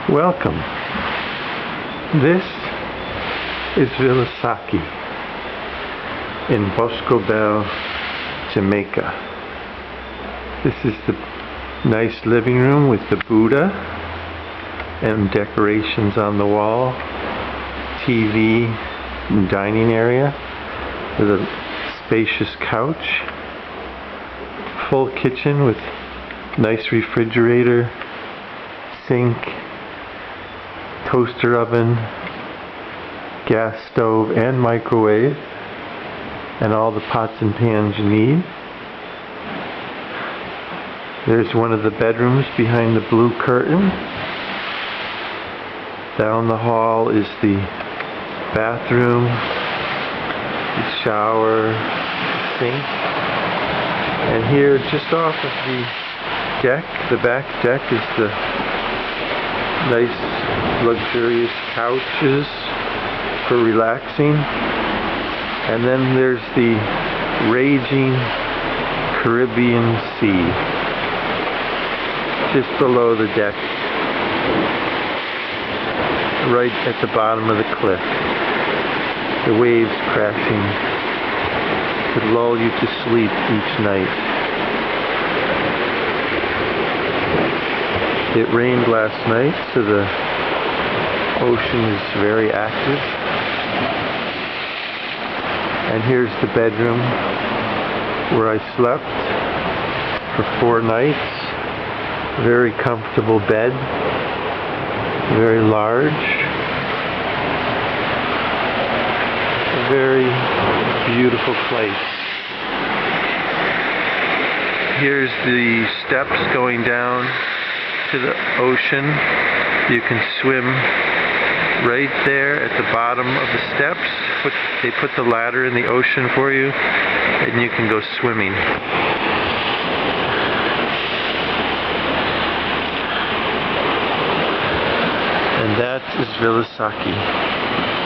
Welcome. This is Villasaki in Bosco Bell, Jamaica. This is the nice living room with the Buddha and decorations on the wall, TV and dining area with a spacious couch, full kitchen with nice refrigerator, sink, toaster oven, gas stove and microwave, and all the pots and pans you need. There's one of the bedrooms behind the blue curtain. Down the hall is the bathroom, the shower, sink, and here just off of the deck, the back deck, is the nice luxurious couches for relaxing, and then there's the raging Caribbean Sea just below the deck, right at the bottom of the cliff. The waves crashing to lull you to sleep each night. It rained last night, so the ocean is very active. And here's the bedroom where I slept for 4 nights. Very comfortable bed, very large, a very beautiful place. Here's the steps going down to the ocean. You can swim right there at the bottom of the steps. They put the ladder in the ocean for you, and you can go swimming. And that is Villasaki.